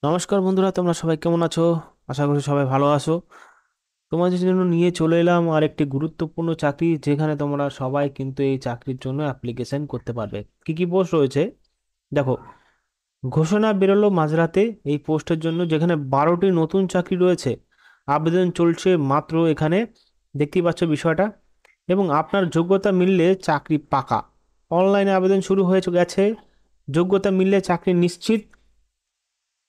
নমস্কার বন্ধুরা, তোমরা সবাই কেমন আছো? আশা করি সবাই ভালো আছো। তোমাদের জন্য নিয়ে চলে এলাম আর একটি গুরুত্বপূর্ণ চাকরি, যেখানে তোমরা সবাই কিন্তু এই চাকরির জন্য অ্যাপ্লিকেশন করতে পারবে। কি কি পোস্ট রয়েছে দেখো। ঘোষণা বেরোলো মাঝরাতে এই পোস্টের জন্য, যেখানে 12টি নতুন চাকরি রয়েছে। আবেদন চলছে মাত্র এখানে, দেখতেই পাচ্ছ বিষয়টা। এবং আপনার যোগ্যতা মিললে চাকরি পাকা। অনলাইনে আবেদন শুরু হয়ে গেছে। যোগ্যতা মিললে চাকরি নিশ্চিত।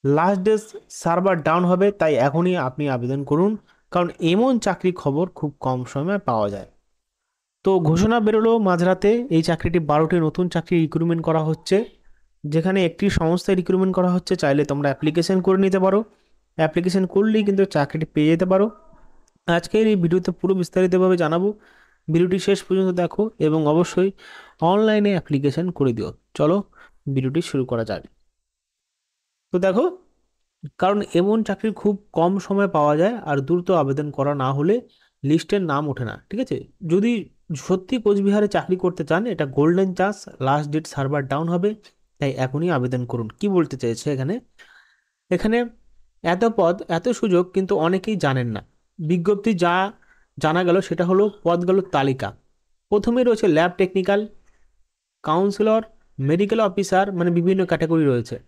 লাস্ট ডে সার্ভার ডাউন হবে, তাই এখনই আপনি আবেদন করুন, কারণ এমন চাকরি খবর খুব কম সময়ে পাওয়া যায়। তো ঘোষণা বেরোলো মাঝরাতে, এই চাকরিটি 12টি নতুন চাকরি রিক্রুটমেন্ট করা হচ্ছে, যেখানে একটি সংস্থায় রিক্রুটমেন্ট করা হচ্ছে। চাইলে তোমরা অ্যাপ্লিকেশন করে নিতে পারো। অ্যাপ্লিকেশন করলেই কিন্তু চাকরিটি পেয়ে যেতে পারো। আজকের এই ভিডিওতে পুরো বিস্তারিতভাবে জানাবো। ভিডিওটি শেষ পর্যন্ত দেখো এবং অবশ্যই অনলাইনে অ্যাপ্লিকেশন করে দিও। চলো ভিডিওটি শুরু করা যাক। তো দেখো, কারণ এমন চাকরি খুব কম সময়ে পাওয়া যায়, আর দ্রুত আবেদন করা না হলে লিস্টের নাম ওঠে না, ঠিক আছে? যদি সত্যি কোচবিহারে চাকরি করতে চান, এটা golden chance. Last date server down হবে, তাই এখনই আবেদন করুন। কি বলতে চাইছে এখানে? এখানে এত পদ এত সুযোগ, কিন্তু অনেকেই জানেন না। বিজ্ঞপ্তি যা জানা গেল সেটা হলো পদগুলোর তালিকা। প্রথমে রয়েছে lab technical, councillor, medical officer, মানে বিভিন্ন ক্যাটাগরি রয়েছে।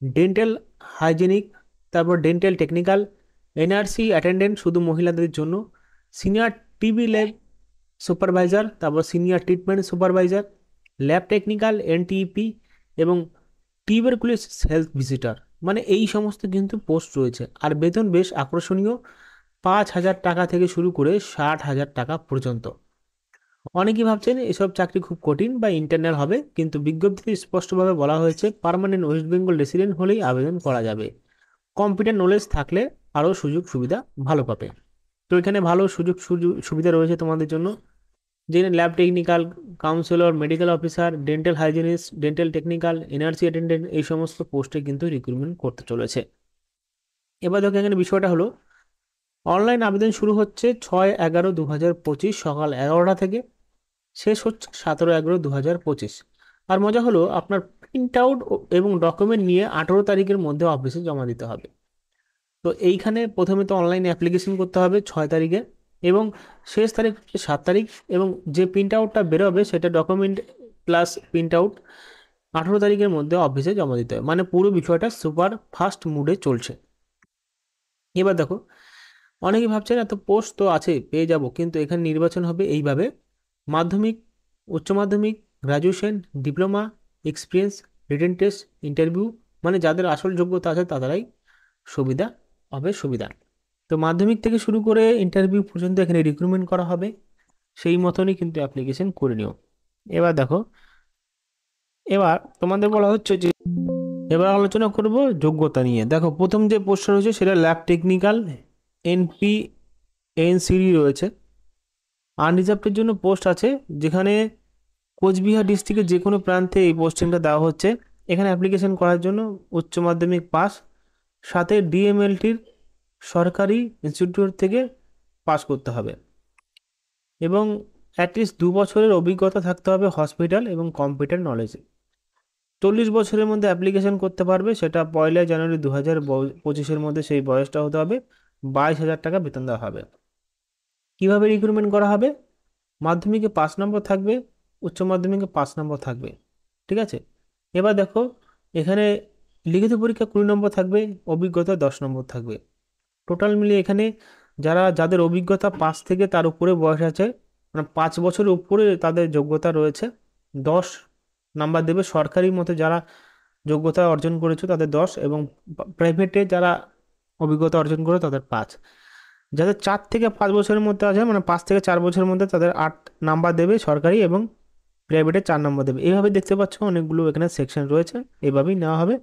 ডেন্টাল হাইজেনিক, তারপর ডেন্টাল টেকনিক্যাল, এনআরসি অ্যাটেন্ডেন্ট শুধু মহিলাদের জন্য, সিনিয়র টিবি ল্যাব সুপারভাইজার, তারপর senior treatment supervisor, lab technical, NTEP এবং টিউবারকুলোসিস হেলথ ভিজিটার। মানে এই সমস্ত কিন্তু পোস্ট রয়েছে, আর বেতন বেশ আকর্ষণীয়। 5,000 টাকা থেকে শুরু করে 60,000 টাকা পর্যন্ত। অনেকেই ভাবছেন এসব চাকরি খুব কঠিন বা ইন্টারনাল হবে, কিন্তু বিজ্ঞপ্তিতে স্পষ্টভাবে বলা হয়েছে পার্মানেন্ট ওয়েস্ট বেঙ্গল রেসিডেন্ট হলেই আবেদন করা যাবে। কম্পিউটার নলেজ থাকলে আরও সুযোগ সুবিধা ভালো পাবে। তো এখানে ভালো সুযোগ সুবিধা রয়েছে তোমাদের জন্য, যেখানে lab technical, councillor, medical officer, dental hygienist, dental technical, NRC attendant, এই সমস্ত পোস্টে কিন্তু রিক্রুটমেন্ট করতে চলেছে। এবার দেখো এখানে বিষয়টা হলো, অনলাইন আবেদন শুরু হচ্ছে 6/11/2025 সকাল 11টা থেকে, শেষ হচ্ছে 17/11/2025। আর মজা হলো, আপনার প্রিন্ট আউট এবং ডকুমেন্ট নিয়ে 18 তারিখের মধ্যে অফিসে জমা দিতে হবে। তো এইখানে প্রথমে তো অনলাইনে অ্যাপ্লিকেশন করতে হবে 6 তারিখে, এবং শেষ তারিখ হচ্ছে 7 তারিখ। এবং যে প্রিন্ট আউটটা বেরোবে সেটা ডকুমেন্ট প্লাস প্রিন্ট আউট 18 তারিখের মধ্যে অফিসে জমা দিতে হবে। মানে পুরো বিষয়টা সুপার ফাস্ট মুডে চলছে। এবার দেখো, অনেকে ভাবছেন এত পোস্ট তো আছে পেয়ে যাব, কিন্তু এখানে নির্বাচন হবে এইভাবে: মাধ্যমিক, উচ্চ মাধ্যমিক, graduation, diploma, experience, written test, interview. মানে যাদের আসল যোগ্যতা আছে তাদেরাই সুবিধা হবে সুবিধা। তো মাধ্যমিক থেকে শুরু করে ইন্টারভিউ পর্যন্ত এখানে রিক্রুটমেন্ট করা হবে, সেই মতনই কিন্তু অ্যাপ্লিকেশন করে নিও। এবার দেখো, এবার তোমাদের বলা হচ্ছে যে, এবার আলোচনা করব যোগ্যতা নিয়ে। দেখো, প্রথম যে পোস্টটা রয়েছে সেটা ল্যাব টেকনিক্যাল, এনপি এনসিডি রয়েছে। আনরিজার্ভের জন্য পোস্ট আছে, যেখানে কোচবিহার ডিস্ট্রিক্টের যে কোনো প্রান্তে এই পোস্টিংটা দেওয়া হচ্ছে। এখানে অ্যাপ্লিকেশন করার জন্য উচ্চ মাধ্যমিক পাস, সাথে ডিএমএলটির সরকারি ইনস্টিটিউট থেকে পাস করতে হবে, এবং অ্যাটলিস্ট 2 বছরের অভিজ্ঞতা থাকতে হবে হসপিটাল এবং কম্পিউটার নলেজে। 40 বছরের মধ্যে অ্যাপ্লিকেশন করতে পারবে, সেটা 1লা জানুয়ারি 2025-এর মধ্যে সেই বয়সটা হতে হবে। 22,000 টাকা বেতন দেওয়া হবে। কিভাবে রিক্রুটমেন্ট করা হবে? মাধ্যমিকে 5 নম্বর থাকবে, উচ্চ মাধ্যমিকে 5 নম্বর থাকবে, ঠিক আছে? এবার দেখো, এখানে লিখিত পরীক্ষা 20 নম্বর থাকবে, অভিজ্ঞতা 10 নম্বর থাকবে। টোটাল মিলিয়ে এখানে যাদের অভিজ্ঞতা 5 থেকে তার উপরে বয়স আছে, মানে 5 বছরের উপরে তাদের যোগ্যতা রয়েছে, 10 নাম্বার দেবে। সরকারি মতে যারা যোগ্যতা অর্জন করেছে তাদের 10, এবং প্রাইভেটে যারা অভিজ্ঞতা অর্জন করে তাদের 5। যাদের 4 থেকে 5 বছরের মধ্যে আছে, মানে 5 থেকে 4 বছরের মধ্যে, তাদের 8 নাম্বার দেবে সরকারি, এবং প্রাইভেটে 4 নম্বর দেবে। এইভাবে দেখতে পাচ্ছ অনেকগুলো এখানে সেকশন রয়েছে, এভাবেই নেওয়া হবে,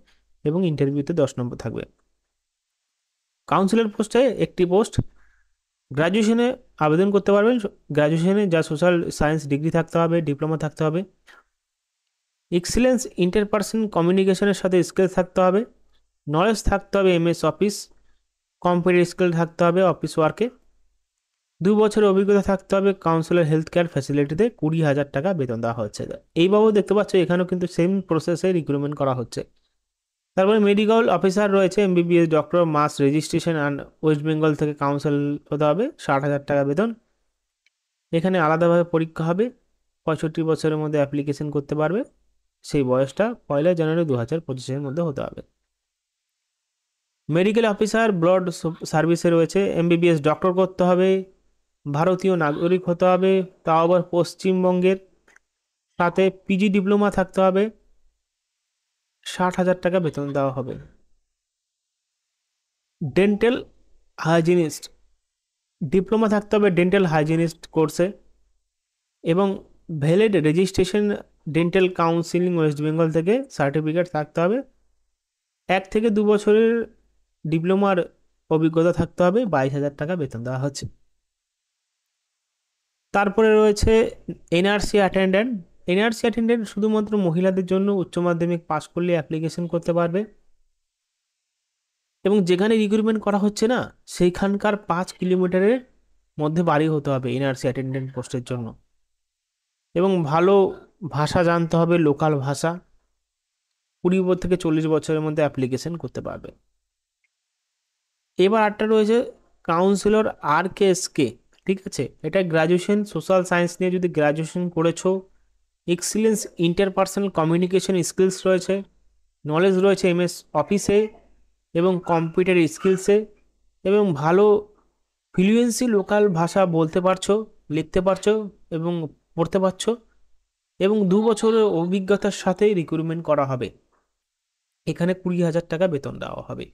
এবং ইন্টারভিউতে 10 নম্বর থাকবে। কাউন্সিলর পোস্টে একটি পোস্ট। গ্র্যাজুয়েশনে আবেদন করতে পারবেন। গ্র্যাজুয়েশনে যা সোশ্যাল সায়েন্স ডিগ্রি থাকতে হবে, ডিপ্লোমা থাকতে হবে। এক্সিলেন্স ইন্টারপার্সন কমিউনিকেশনের সাথে স্কিল থাকতে হবে। নলেজ থাকতে হবে এমএস অফিস, কম্পিউটার স্কিল থাকতে হবে অফিস ওয়ার্কে। 2 বছরের অভিজ্ঞতা থাকতে হবে কাউন্সিলর হেলথ কেয়ার ফ্যাসিলিটিতে। 20,000 টাকা বেতন দেওয়া হচ্ছে। এই বাবু দেখতে পাচ্ছ এখানেও কিন্তু সেম প্রসেসে রিক্রুটমেন্ট করা হচ্ছে। তারপরে মেডিকেল অফিসার রয়েছে, MBBS doctor, must registration and West Bengal থেকে কাউন্সিল হতে হবে, 60,000 টাকা বেতন। এখানে আলাদাভাবে পরীক্ষা হবে, 65 বছরের মধ্যে অ্যাপ্লিকেশন করতে পারবে, সেই বয়সটা 1 জানুয়ারি 2025-এর মধ্যে হতে হবে। মেডিকেল অফিসার ব্লড সার্ভিসে রয়েছে, এমবিবিএস ডক্টর করতে হবে, ভারতীয় নাগরিক হতে হবে, তাও আবার পশ্চিমবঙ্গের, সাথে পিজি ডিপ্লোমা থাকতে হবে, 60,000 টাকা বেতন দেওয়া হবে। ডেন্টাল হাইজিনিস্ট, ডিপ্লোমা থাকতে হবে ডেন্টাল হাইজিনিস্ট কোর্সে, এবং valid registration dental counselling West Bengal থেকে সার্টিফিকেট থাকতে হবে, 1 থেকে 2 বছরের ডিপ্লোমার অভিজ্ঞতা থাকতে হবে, 22,000 টাকা বেতন দেওয়া হচ্ছে। তারপরে রয়েছে এনআরসি অ্যাটেন্ডেন্ট। এনআরসি অ্যাটেন্ডেন্ট শুধুমাত্র মহিলাদের জন্য, উচ্চ মাধ্যমিক পাস করলে অ্যাপ্লিকেশন করতে পারবে, এবং যেখানে রিক্রুটমেন্ট করা হচ্ছে না সেইখানকার 5 কিলোমিটারের মধ্যে বাড়ি হতে হবে এনআরসি অ্যাটেন্ডেন্ট পোস্টের জন্য, এবং ভালো ভাষা জানতে হবে, লোকাল ভাষা। 20 থেকে 40 বছরের মধ্যে অ্যাপ্লিকেশন করতে পারবে। এবার আরটা রয়েছে কাউন্সিলর RKSK, ঠিক আছে, এটা গ্রাজুয়েশন সোশ্যাল সায়েন্স নিয়ে যদি গ্রাজুয়েশন করেছো, এক্সিলেন্স ইন্টারপার্সোনাল কমিউনিকেশন স্কিলস রয়েছে, নলেজ রয়েছে এমএস অফিসে এবং কম্পিউটার স্কিলসে, এবং ভালো ফ্লুয়েন্সি লোকাল ভাষা বলতে পারছো, লিখতে পারছো এবং পড়তে পারছো, এবং 2 বছরের অভিজ্ঞতার সাথে রিক্রুটমেন্ট করা হবে। এখানে 20,000 টাকা বেতন দেওয়া হবে।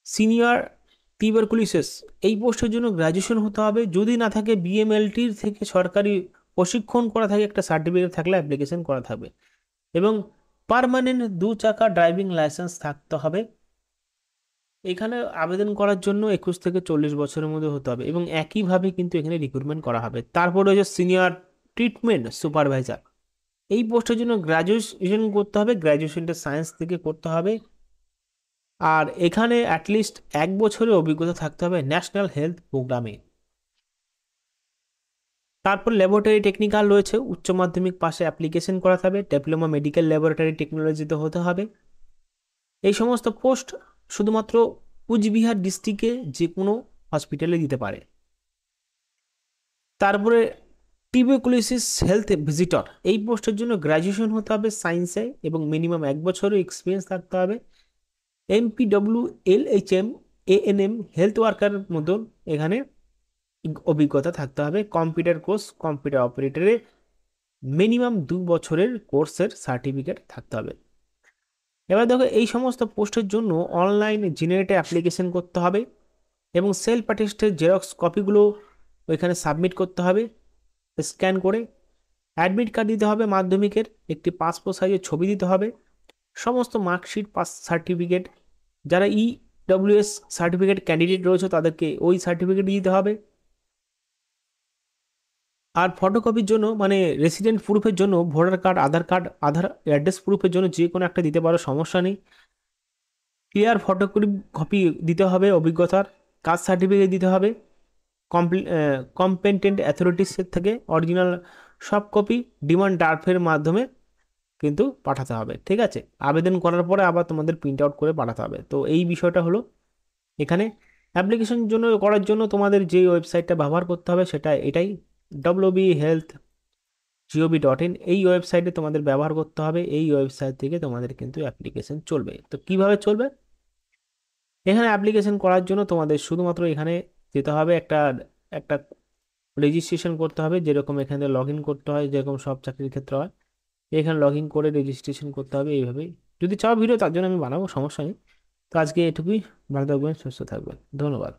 সিনিয়র টিউবারকুলোসিস, এই পোস্টের জন্য গ্র্যাজুয়েশন হতে হবে, যদি না থাকে বিএমএলটির থেকে সরকারি প্রশিক্ষণ করা থাকে একটা সার্টিফিকেট থাকলে অ্যাপ্লিকেশন করা থাকবে, এবং পার্মানেন্ট 2 চাকা ড্রাইভিং লাইসেন্স থাকতে হবে। এখানে আবেদন করার জন্য 21 থেকে 40 বছরের মধ্যে হতে হবে, এবং একইভাবে কিন্তু এখানে রিক্রুটমেন্ট করা হবে। তারপর রয়েছে সিনিয়র ট্রিটমেন্ট সুপারভাইজার, এই পোস্টের জন্য গ্র্যাজুয়েশন করতে হবে, গ্র্যাজুয়েশনটা সায়েন্স থেকে করতে হবে, আর এখানে অ্যাটলিস্ট 1 বছরের অভিজ্ঞতা থাকতে হবে ন্যাশনাল হেলথ প্রোগ্রামে। তারপর ল্যাবরেটরি টেকনিক্যাল রয়েছে, উচ্চ মাধ্যমিক পাশে অ্যাপ্লিকেশন করাতে হবে, ডিপ্লোমা মেডিকেল ল্যাবরেটরি টেকনোলজিতে হতে হবে। এই সমস্ত পোস্ট শুধুমাত্র কুচবিহার ডিস্ট্রিক্টে যে কোনো হসপিটালে দিতে পারে। তারপরে টিউবারকুলোসিস হেলথ ভিজিটর, এই পোস্টের জন্য গ্র্যাজুয়েশন হতে হবে সায়েন্সে এবং মিনিমাম 1 বছরের এক্সপিরিয়েন্স থাকতে হবে। MPWLHM ANM হেলথ ওয়ার্কার মতন এখানে অভিজ্ঞতা থাকতে হবে। কম্পিউটার কোর্স, কম্পিউটার অপারেটরে মিনিমাম 2 বছরের কোর্সের সার্টিফিকেট থাকতে হবে। এবার দেখো, এই সমস্ত পোস্টের জন্য অনলাইন জেনারেটে অ্যাপ্লিকেশন করতে হবে, এবং সেলফ অ্যাটেস্টেড জেরক্স কপিগুলো ওইখানে সাবমিট করতে হবে স্ক্যান করে। অ্যাডমিট কার্ড দিতে হবে মাধ্যমিকের, একটি পাসপোর্ট সাইজের ছবি দিতে হবে, সমস্ত মার্কশিট, পাস সার্টিফিকেট, যারা EWS সার্টিফিকেট ক্যান্ডিডেট রয়েছে তাদেরকে ওই সার্টিফিকেট দিতে হবে। আর ফটোকপির জন্য মানে রেসিডেন্ট প্রুফের জন্য ভোটার কার্ড, আধার কার্ড, আধার অ্যাড্রেস প্রুফের জন্য যে কোনো একটা দিতে পারো, সমস্যা নেই। ক্লিয়ার ফটোকপি দিতে হবে অভিজ্ঞতার, কাস্ট সার্টিফিকেট দিতে হবে, কম্পিটেন্ট অ্যাথরিটিসের থেকে অরিজিনাল সব কপি ডিমান্ড ড্রাফটের মাধ্যমে কিন্তু পাঠাতে হবে, ঠিক আছে। আবেদন করার পরে আবার তোমাদের প্রিন্ট আউট করে পাঠাতে হবে। তো এই বিষয়টা হলো এখানে। অ্যাপ্লিকেশন জন্য করার জন্য তোমাদের যে ওয়েবসাইটটা ব্যবহার করতে হবে সেটা এটাই, wbhealth.gov.in, এই ওয়েবসাইটে তোমাদের ব্যবহার করতে হবে। এই ওয়েবসাইট থেকে তোমাদের কিন্তু অ্যাপ্লিকেশন চলবে। তো কিভাবে চলবে, এখানে অ্যাপ্লিকেশন করার জন্য তোমাদের শুধুমাত্র এখানে যেতে হবে, একটা একটা রেজিস্ট্রেশন করতে হবে, যেরকম এখানে লগ ইন করতে হয়, যেরকম সব চাকরির ক্ষেত্রে হয়, এখানে লগ ইন করে রেজিস্ট্রেশন করতে হবে এইভাবেই। যদি চাও ভিডিও তার জন্য আমি বানাবো, সমস্যা নেই। তো আজকে এটুকুই, ভালো থাকবেন, সুস্থ থাকবেন, ধন্যবাদ।